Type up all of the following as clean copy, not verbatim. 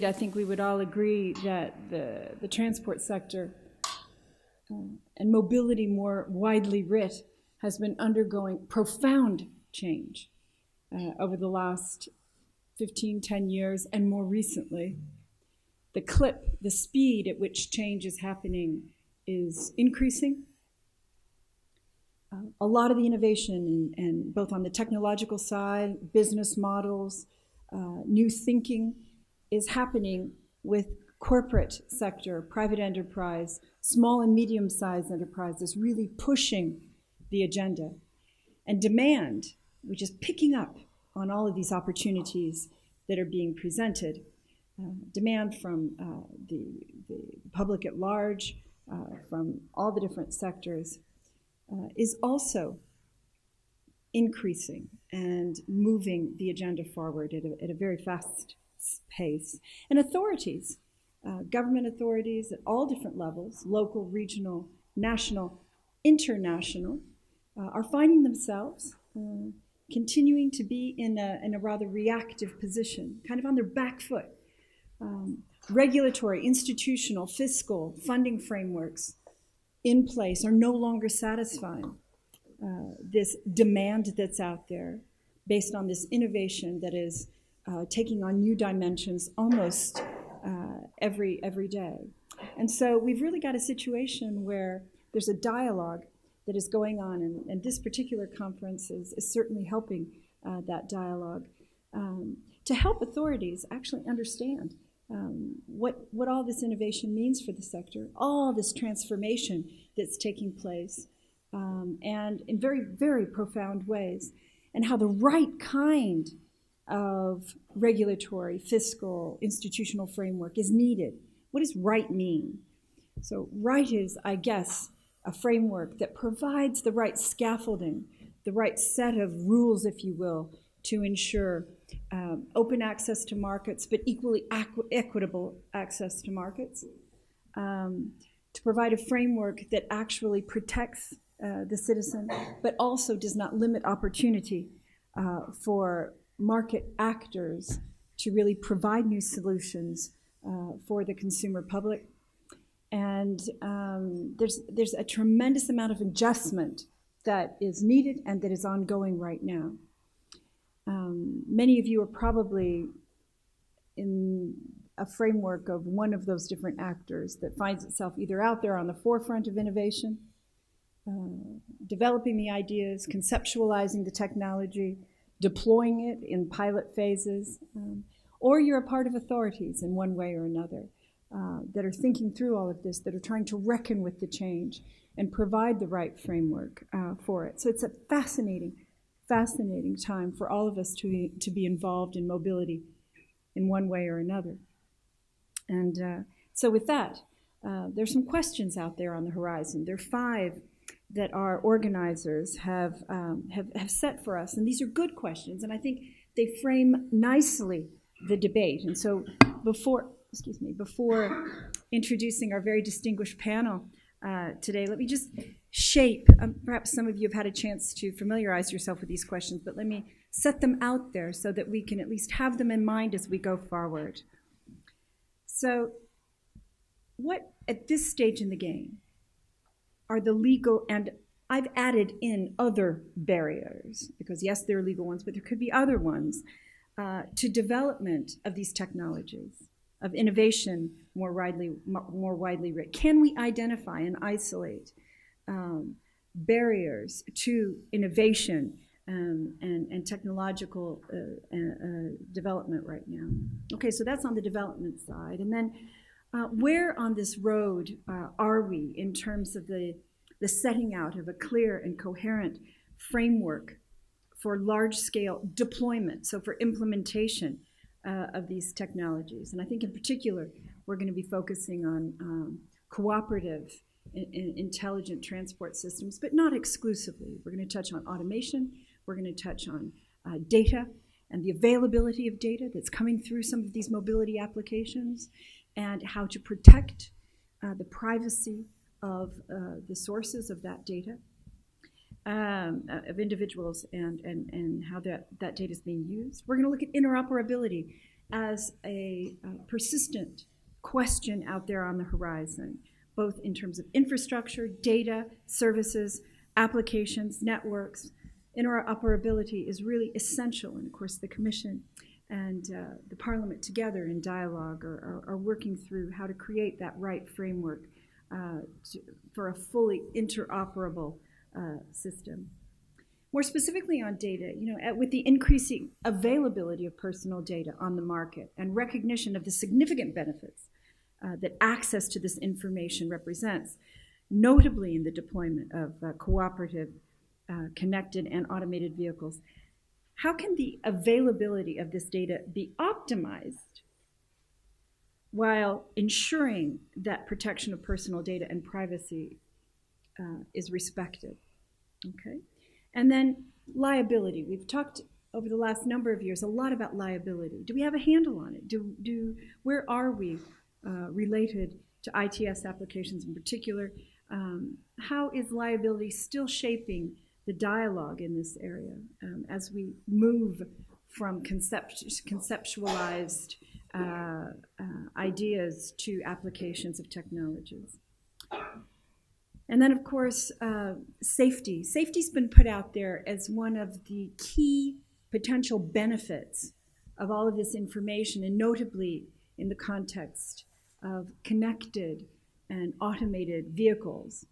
I think we would all agree that the transport sector and mobility more widely writ has been undergoing profound change over the last 10 years, and more recently. The speed at which change is happening is increasing. A lot of the innovation, and both on the technological side, business models, new thinking, is happening with corporate sector, private enterprise, small and medium-sized enterprises really pushing the agenda. And demand, which is picking up on all of these opportunities that are being presented, demand from the public at large, from all the different sectors, is also increasing and moving the agenda forward at a very fast pace. And authorities, government authorities at all different levels, local, regional, national, international, are finding themselves continuing to be in a rather reactive position, kind of on their back foot. Regulatory, institutional, fiscal, funding frameworks in place are no longer satisfying this demand that's out there based on this innovation that is taking on new dimensions almost every day. And so we've really got a situation where there's a dialogue that is going on, and this particular conference is certainly helping that dialogue to help authorities actually understand what all this innovation means for the sector, all this transformation that's taking place, and in very, very profound ways, and how the right kind of regulatory, fiscal, institutional framework is needed. What does right mean? So right is, I guess, a framework that provides the right scaffolding, the right set of rules, if you will, to ensure open access to markets, but equally equitable access to markets, to provide a framework that actually protects the citizen, but also does not limit opportunity for market actors to really provide new solutions for the consumer public. And there's a tremendous amount of adjustment that is needed and that is ongoing right now. Many of you are probably in a framework of one of those different actors that finds itself either out there on the forefront of innovation, developing the ideas, conceptualizing the technology, deploying it in pilot phases, or you're a part of authorities in one way or another that are thinking through all of this, that are trying to reckon with the change and provide the right framework for it. So it's a fascinating time for all of us to be involved in mobility in one way or another. And so with that, there's some questions out there on the horizon. There are 5 that our organizers have set for us, and these are good questions, and I think they frame nicely the debate. And so before introducing our very distinguished panel today, let me just shape, perhaps some of you have had a chance to familiarize yourself with these questions, but let me set them out there so that we can at least have them in mind as we go forward. So what, at this stage in the game, are the legal, and I've added in other barriers, because yes, there are legal ones, but there could be other ones, to development of these technologies, of innovation more widely writ? Can we identify and isolate barriers to innovation and technological development right now? Okay, so that's on the development side. And then where on this road are we in terms of the setting out of a clear and coherent framework for large-scale deployment, so for implementation of these technologies? And I think in particular, we're going to be focusing on cooperative intelligent transport systems, but not exclusively. We're going to touch on automation. We're going to touch on data and the availability of data that's coming through some of these mobility applications, and how to protect the privacy of the sources of that data, of individuals, and how that data is being used. We're going to look at interoperability as a persistent question out there on the horizon, both in terms of infrastructure, data, services, applications, networks. Interoperability is really essential, and of course the Commission and the Parliament together in dialogue are working through how to create that right framework for a fully interoperable system. More specifically on data, with the increasing availability of personal data on the market and recognition of the significant benefits that access to this information represents, notably in the deployment of cooperative, connected, and automated vehicles, how can the availability of this data be optimized while ensuring that protection of personal data and privacy is respected? Okay. And then liability. We've talked over the last number of years a lot about liability. Do we have a handle on it? Where are we related to ITS applications in particular? How is liability still shaping the dialogue in this area as we move from conceptualized ideas to applications of technologies? And then, of course, safety. Safety's been put out there as one of the key potential benefits of all of this information, and notably in the context of connected and automated vehicles.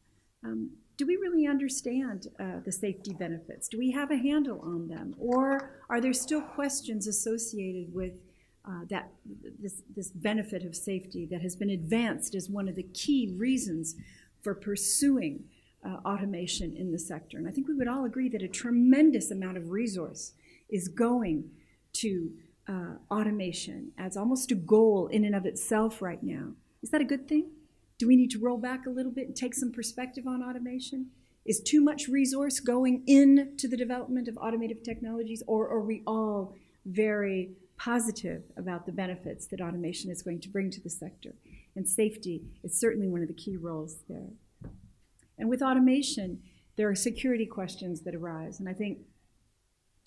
Do we really understand the safety benefits? Do we have a handle on them? Or are there still questions associated with this benefit of safety that has been advanced as one of the key reasons for pursuing automation in the sector? And I think we would all agree that a tremendous amount of resource is going to automation as almost a goal in and of itself right now. Is that a good thing? Do we need to roll back a little bit and take some perspective on automation? Is too much resource going into the development of automated technologies, or are we all very positive about the benefits that automation is going to bring to the sector? And safety is certainly one of the key roles there. And with automation, there are security questions that arise. And I think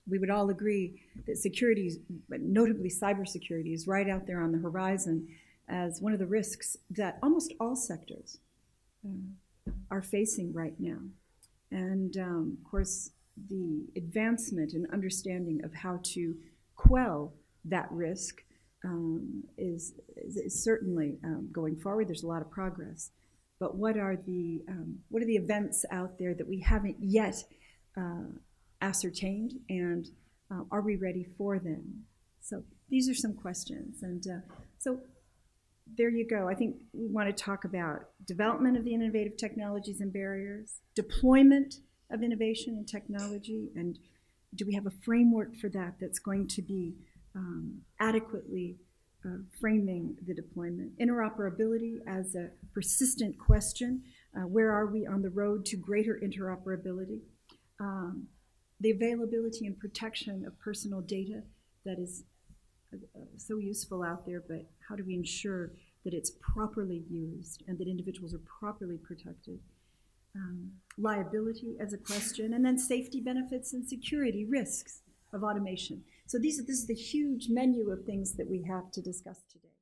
we would all agree that security, notably cybersecurity, is right out there on the horizon as one of the risks that almost all sectors are facing right now. And of course, the advancement and understanding of how to quell that risk is certainly going forward. There's a lot of progress. But what are the events out there that we haven't yet ascertained, and are we ready for them? So these are some questions. And so there you go. I think we want to talk about development of the innovative technologies and barriers, deployment of innovation and technology, and do we have a framework for that that's going to be adequately framing the deployment? Interoperability as a persistent question. Where are we on the road to greater interoperability? The availability and protection of personal data that is so useful out there, but how do we ensure that it's properly used and that individuals are properly protected? Liability as a question, and then safety benefits and security risks of automation. So this is the huge menu of things that we have to discuss today.